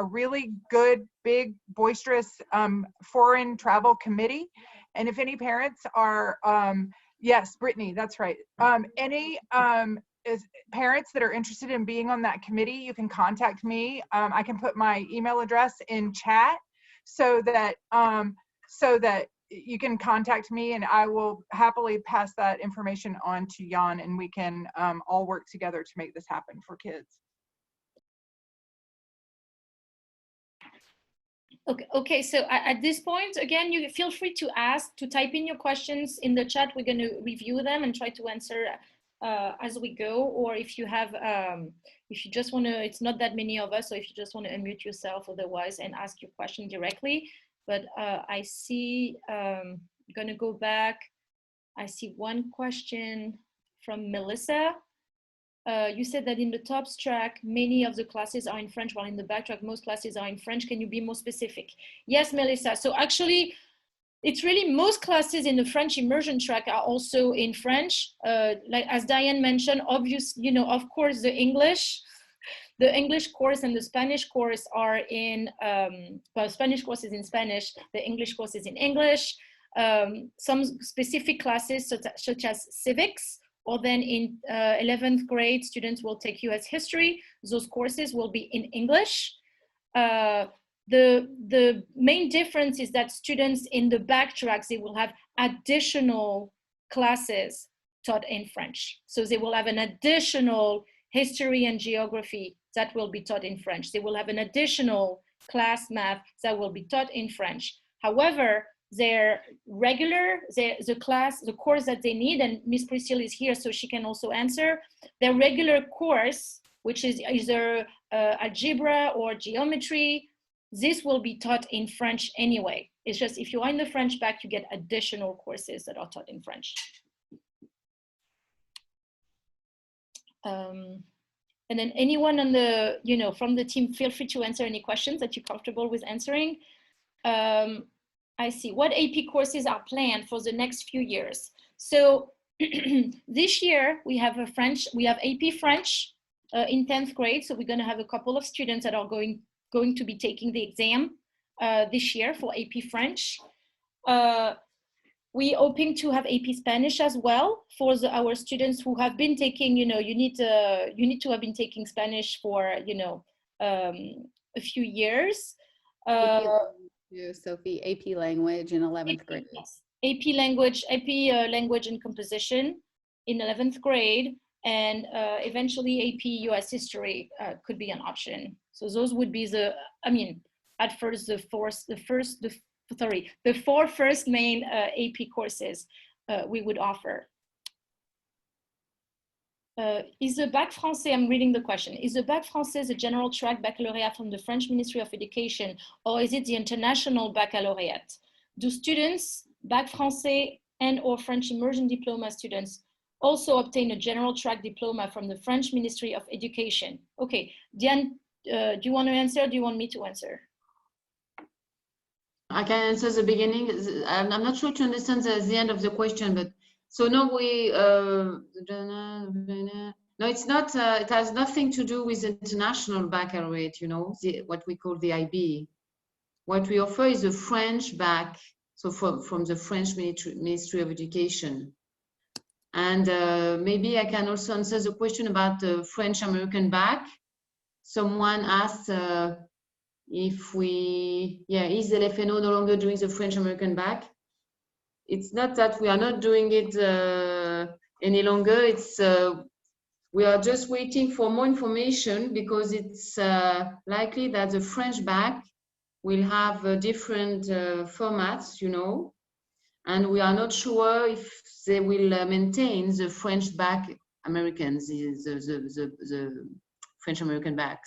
really good, big, boisterous foreign travel committee. And if any parents are, yes, Brittany, that's right. Any parents that are interested in being on that committee, you can contact me. I can put my email address in chat so that you can contact me and I will happily pass that information on to Jan and we can all work together to make this happen for kids. Okay, so at this point, again, you feel free to type in your questions in the chat. We're going to review them and try to answer as we go. Or if you have, if you just want to, it's not that many of us, so if you just want to unmute yourself otherwise and ask your question directly. But I see, I'm going to go back. I see one question from Melissa. You said that in the top track, many of the classes are in French, while in the back track, most classes are in French. Can you be more specific? Yes, Melissa. So actually, it's really most classes in the French immersion track are also in French. Like as Diane mentioned, obviously, you know, of course, the English The English course and the Spanish course are in, well, Spanish course is in Spanish, the English course is in English. Some specific classes such as civics, or then in 11th grade, students will take US history. Those courses will be in English. The main difference is that students in the back tracks, they will have additional classes taught in French. So they will have an additional history and geography that will be taught in French. They will have an additional class math that will be taught in French. However, their regular, the course that they need, and Miss Priestley is here so she can also answer, their regular course, which is either algebra or geometry, this will be taught in French anyway. It's just if you are in the French back, you get additional courses that are taught in French. And then anyone on the, from the team, feel free to answer any questions that you're comfortable with answering. I see. What AP courses are planned for the next few years? So this year we have AP French in 10th grade. So we're going to have a couple of students that are going to be taking the exam this year for AP French. We're hoping to have AP Spanish as well for our students who have been taking, you need to have been taking Spanish for, a few years. Sophie, AP language in 11th grade. Yes. AP language and composition in 11th grade, and eventually AP US history could be an option. So those would be at first the four first main AP courses we would offer. Is the Bac Français, I'm reading the question, is the Bac Français the general track baccalaureate from the French Ministry of Education, or is it the international baccalaureate? Do students, Bac Français and or French immersion diploma students, also obtain a general track diploma from the French Ministry of Education? Okay, Diane, do you want to answer, or do you want me to answer? I can answer the beginning. I'm not sure to understand the end of the question, but so no, no, it's not. It has nothing to do with international baccalaureate. What we call the IB. What we offer is a French bac, so from the French Ministry of Education. And maybe I can also answer the question about the French American bac. Someone asked if is LFNO no longer doing the French American bac? It's not that we are not doing it any longer. It's we are just waiting for more information, because it's likely that the French bac will have different formats, and we are not sure if they will maintain the French bac Americans, the French American bac.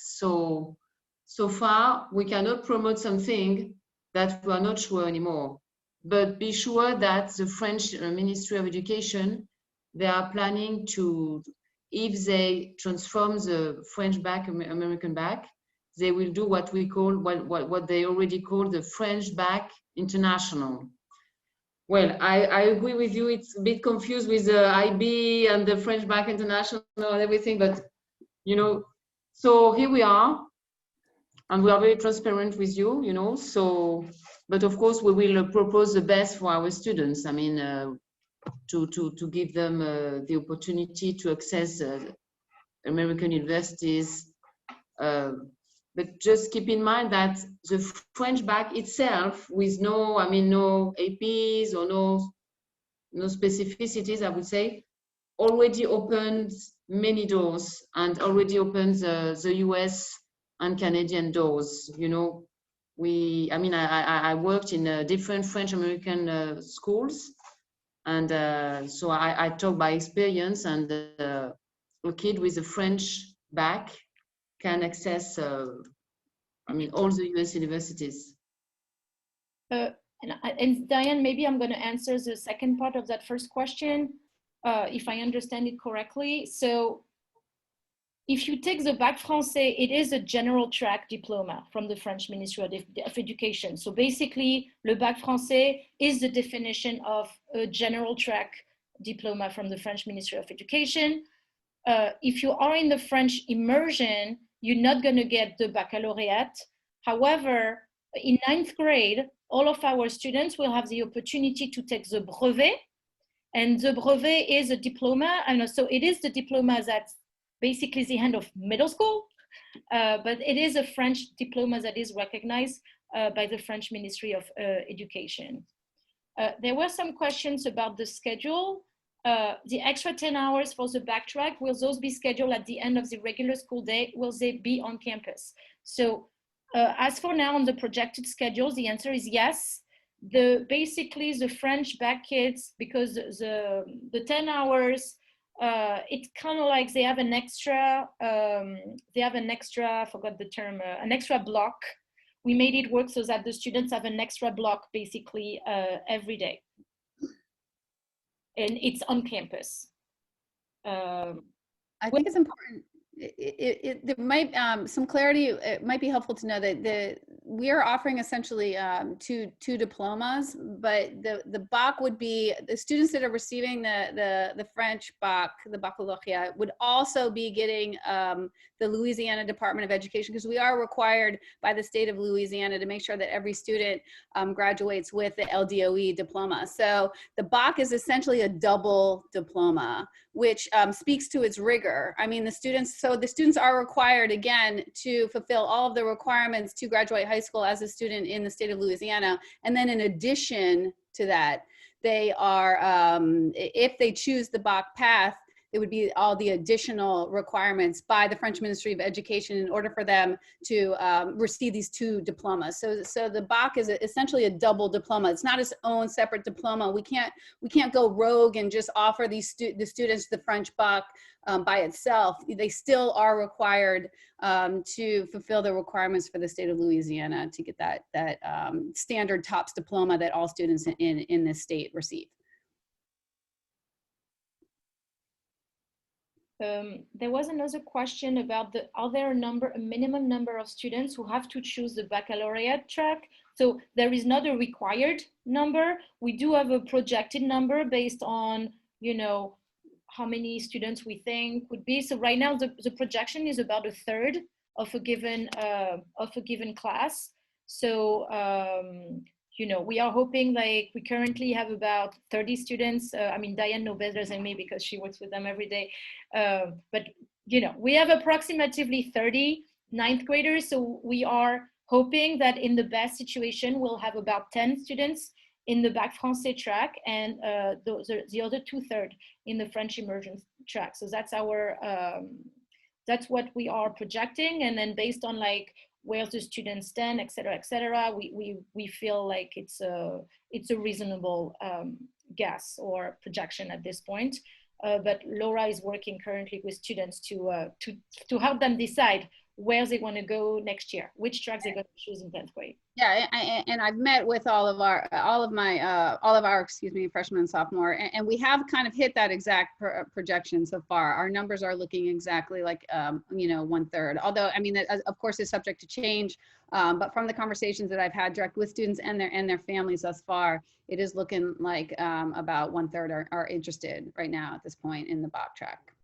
So far we cannot promote something that we are not sure anymore. But be sure that the French Ministry of Education, they are planning to, if they transform the French bac, American bac, they will do what we call, what they already call the French bac International. Well, I agree with you, it's a bit confused with the IB and the French bac International and everything, but, so here we are, and we are very transparent with you, so, but of course we will propose the best for our students. I mean, to give them the opportunity to access American universities. But just keep in mind that the French bac itself, with no APs or no specificities, I would say, already opens many doors and already opens the US and Canadian doors. I worked in different French American schools, and so I talk by experience, and a kid with a French bac can access all the US universities. And Diane, maybe I'm going to answer the second part of that first question, if I understand it correctly. So if you take the Bac Français, it is a general track diploma from the French Ministry of Education. So basically, le Bac Français is the definition of a general track diploma from the French Ministry of Education. If you are in the French immersion, you're not going to get the baccalaureate. However, in 9th grade, all of our students will have the opportunity to take the brevet. And the brevet is a diploma. And so it is the diploma that's basically the end of middle school, but it is a French diploma that is recognized by the French Ministry of Education. There were some questions about the schedule. The extra 10 hours for the backtrack, will those be scheduled at the end of the regular school day? Will they be on campus? So as for now on the projected schedule, the answer is yes. Basically the French bac kids, because the 10 hours, it's kind of like they have an extra, I forgot the term, an extra block. We made it work so that the students have an extra block basically every day. And it's on campus. I think it's important. There might some clarity. It might be helpful to know that we are offering essentially two diplomas, but the bac would be the students that are receiving the French bac, the baccalaureate, would also be getting the Louisiana Department of Education, because we are required by the state of Louisiana to make sure that every student graduates with the LDOE diploma. So the bac is essentially a double diploma, which speaks to its rigor. I mean, the students are required, again, to fulfill all of the requirements to graduate high school as a student in the state of Louisiana. And then in addition to that, they are, if they choose the bac path, it would be all the additional requirements by the French Ministry of Education in order for them to receive these two diplomas. So the bac is essentially a double diploma. It's not its own separate diploma. We can't go rogue and just offer the students the French bac by itself. They still are required to fulfill the requirements for the state of Louisiana to get that standard TOPS diploma that all students in this state receive. There was another question about are there a minimum number of students who have to choose the baccalaureate track? So there is not a required number. We do have a projected number based on, how many students we think would be. So right now the projection is about a third of a given class. So we are hoping, like, we currently have about 30 students. I mean, Diane knows better than me because she works with them every day. But, we have approximately 30 ninth graders. So we are hoping that in the best situation, we'll have about 10 students in the Bac Français track and the other 2/3 in the French immersion track. So that's that's what we are projecting. And then based on like where the students stand, et cetera, we feel like it's a reasonable guess or projection at this point. But Laura is working currently with students to help them decide where they want to go next year, which tracks they're going to choose in 10th grade. Yeah, and I've met with all of our freshmen and sophomore, and we have kind of hit that exact projection so far. Our numbers are looking exactly like 1/3. Although, I mean, of course, it's subject to change. But from the conversations that I've had direct with students and their families thus far, it is looking like about 1/3 are interested right now at this point in the BOP track.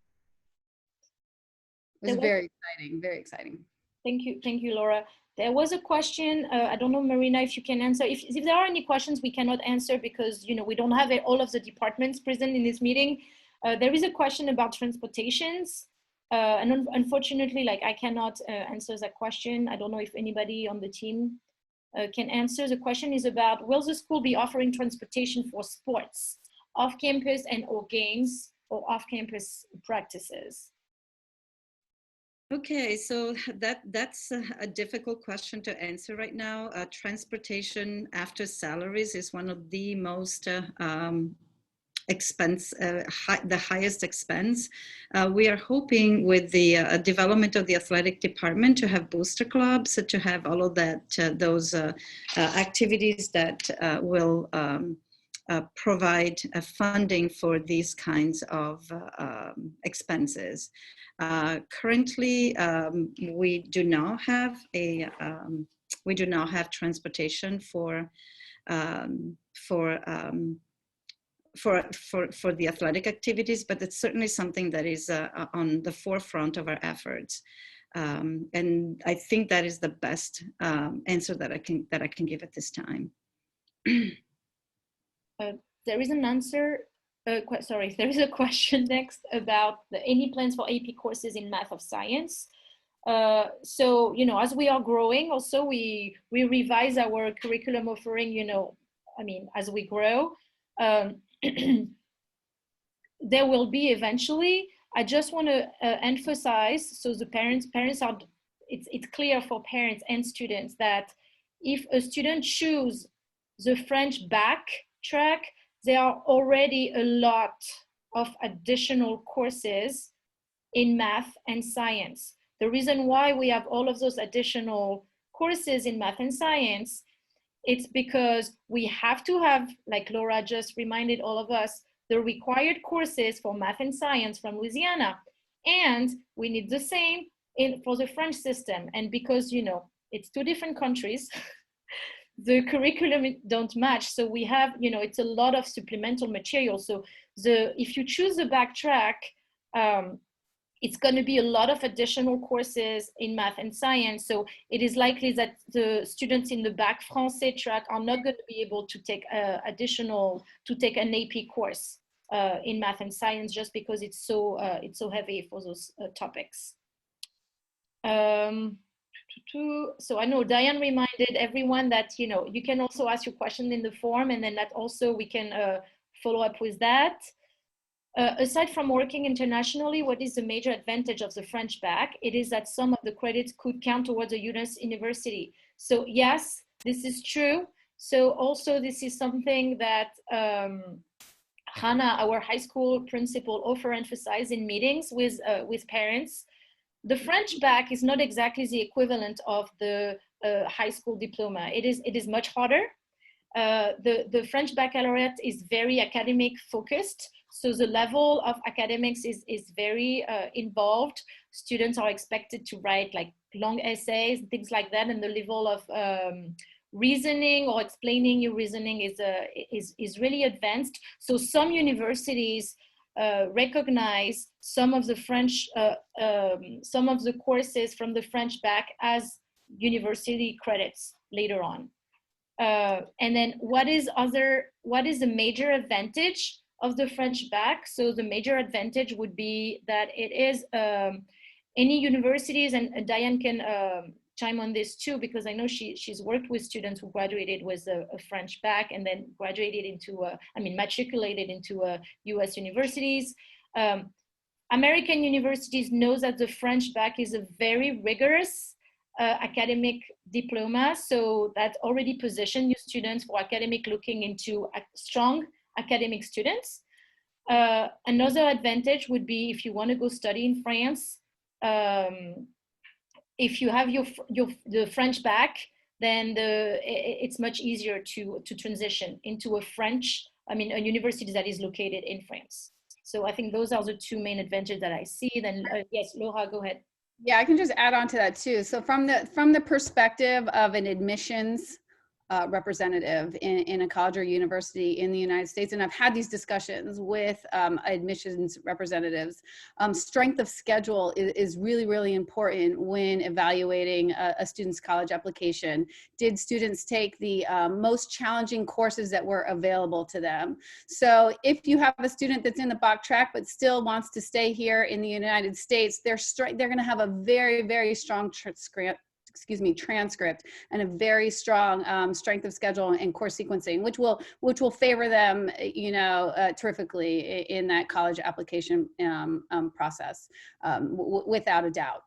It was very exciting, very exciting. Thank you, Laura. There was a question, I don't know, Marina, if you can answer. If there are any questions we cannot answer because we don't have all of the departments present in this meeting, there is a question about transportations. And unfortunately, like, I cannot answer that question. I don't know if anybody on the team can answer. The question is about, will the school be offering transportation for sports, off-campus or games, or off-campus practices? Okay, so that's a difficult question to answer right now. Transportation after salaries is one of the most the highest expense. We are hoping with the development of the athletic department to have booster clubs, to have all of that, those activities that will provide funding for these kinds of expenses. Currently, we do not have transportation for the athletic activities, but it's certainly something that is on the forefront of our efforts. And I think that is the best answer that I can give at this time. There is an answer. Sorry, there is a question next about any plans for AP courses in math or science. So, you know, as we are growing, also we revise our curriculum offering, you know, I mean, as we grow. There will be eventually. I just want to emphasize, so the parents are, it's clear for parents and students that if a student choose the French back track, there are already a lot of additional courses in math and science. The reason why we have all of those additional courses in math and science, it's because we have to have, like Laura just reminded all of us, the required courses for math and science from Louisiana. And we need the same for the French system. And because, you know, it's two different countries, the curriculum don't match. So we have, you know, it's a lot of supplemental material. So if you choose the back track, it's going to be a lot of additional courses in math and science. So it is likely that the students in the back Français track are not going to be able to take take an AP course in math and science, just because it's so heavy for those topics. So I know Diane reminded everyone that, you know, you can also ask your question in the form, and then that also we can follow up with that. Aside from working internationally, what is the major advantage of the French bac? It is that some of the credits could count towards a university. So yes, this is true. So also this is something that Hannah, our high school principal, emphasized in meetings with parents. The French bac is not exactly the equivalent of the high school diploma. It is much harder. The French Baccalaureate is very academic focused. So the level of academics is very involved. Students are expected to write like long essays, things like that, and the level of reasoning or explaining your reasoning is really advanced. So some universities recognize some of the French, some of the courses from the French bac as university credits later on. And then what is the major advantage of the French bac? So the major advantage would be that it is any universities, and Diane can chime on this too, because I know she's worked with students who graduated with a French bac and then graduated into, matriculated into US universities. American universities know that the French bac is a very rigorous academic diploma, so that already position your students for academic looking into strong academic students. Another advantage would be if you want to go study in France, if you have the French bac, then it's much easier to transition into a university that is located in France. So I think those are the two main advantages that I see. Then yes, Laura, go ahead. Yeah, I can just add on to that too. So from the perspective of an admissions representative in a college or university in the United States, and I've had these discussions with admissions representatives, strength of schedule is really, really important when evaluating a student's college application. Did students take the most challenging courses that were available to them? So if you have a student that's in the Bach track but still wants to stay here in the United States, they're going to have a very, very strong transcript and a very strong strength of schedule and course sequencing, which will favor them, terrifically in that college application process, without a doubt.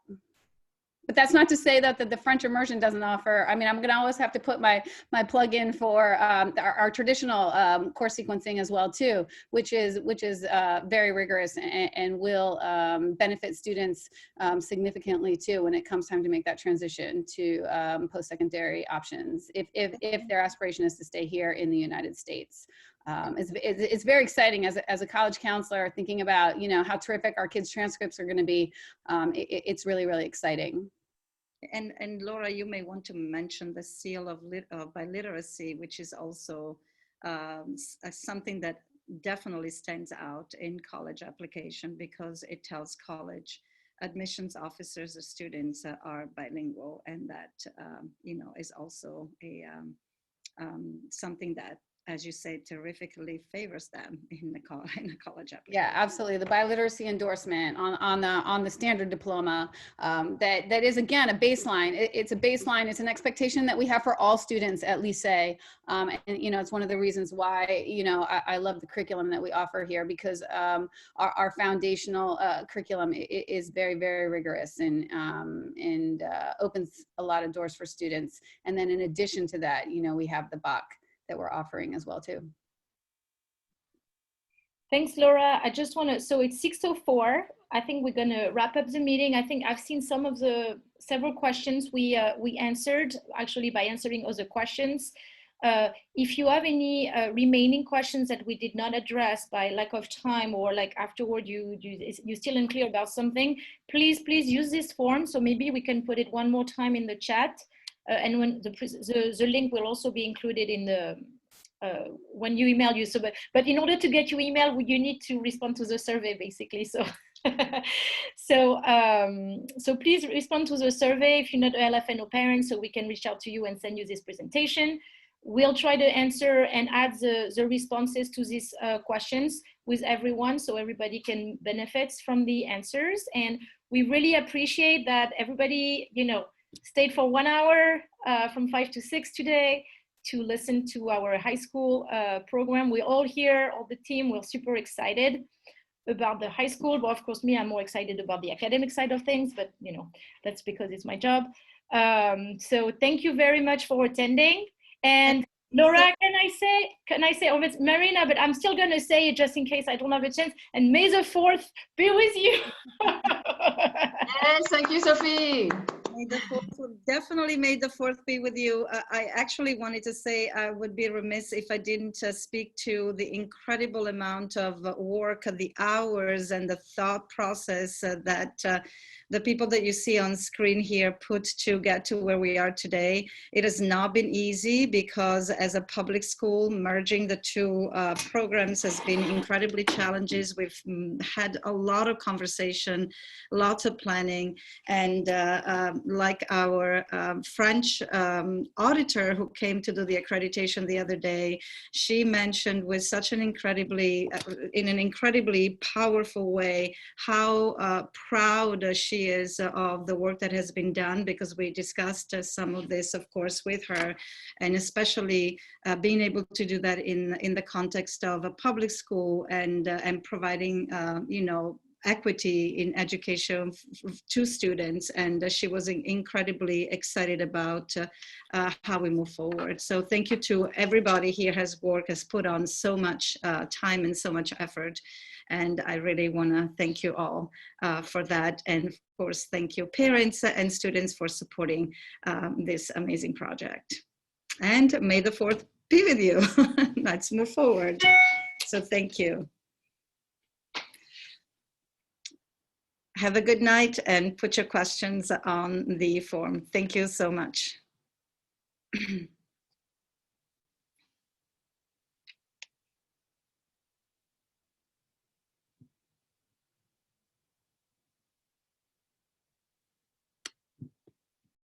But that's not to say that the French immersion doesn't offer. I mean, I'm going to always have to put my plug in for our traditional course sequencing as well too, which is very rigorous and will benefit students significantly too when it comes time to make that transition to post-secondary options if their aspiration is to stay here in the United States. It's very exciting as a college counselor, thinking about how terrific our kids' transcripts are going to be. It's really, really exciting. And Laura, you may want to mention the seal of biliteracy, which is also something that definitely stands out in college application, because it tells college admissions officers or students are bilingual, and that is also a something that, as you say, terrifically favors them in the college application. Yeah, absolutely. The biliteracy endorsement on the standard diploma, that is, again, a baseline. It's a baseline. It's an expectation that we have for all students at Lycée. And it's one of the reasons why I love the curriculum that we offer here, because our foundational curriculum is very, very rigorous and opens a lot of doors for students. And then in addition to that, we have the BAC that we're offering as well too. Thanks, Laura. I just want to, so it's 6:04. I think we're going to wrap up the meeting. I think I've seen some of the several questions we answered actually by answering other questions. If you have any remaining questions that we did not address by lack of time, or like afterward you're still unclear about something, please use this form. So maybe we can put it one more time in the chat. And when the link will also be included in the when you email you. So, but in order to get your email, you need to respond to the survey, basically. So, so please respond to the survey if you're not an LFNO parent, so we can reach out to you and send you this presentation. We'll try to answer and add the responses to these questions with everyone, so everybody can benefit from the answers. And we really appreciate that everybody, stayed for 1 hour from 5 to 6 today to listen to our high school program. We're all here, all the team, we're super excited about the high school, but of course me, I'm more excited about the academic side of things, but that's because it's my job. So thank you very much for attending. And Laura, can I say, oh, it's Marina, but I'm still gonna say it just in case I don't have a chance. And may the 4th be with you. Yes, thank you, Sophie. Definitely may the 4th be with you. I actually wanted to say I would be remiss if I didn't speak to the incredible amount of work, the hours and the thought process that the people that you see on screen here put to get to where we are today. It has not been easy, because as a public school, merging the two programs has been incredibly challenging. We've had a lot of conversation, lots of planning, and like our French auditor who came to do the accreditation the other day, she mentioned with such an incredibly powerful way how proud she is of the work that has been done, because we discussed some of this, of course, with her, and especially being able to do that in the context of a public school and providing, equity in education to students. And she was incredibly excited about how we move forward. So thank you to everybody here has put on so much time and so much effort. And I really want to thank you all for that. And of course, thank you parents and students for supporting this amazing project. And may the 4th be with you. Let's move forward. So thank you. Have a good night and put your questions on the form. Thank you so much.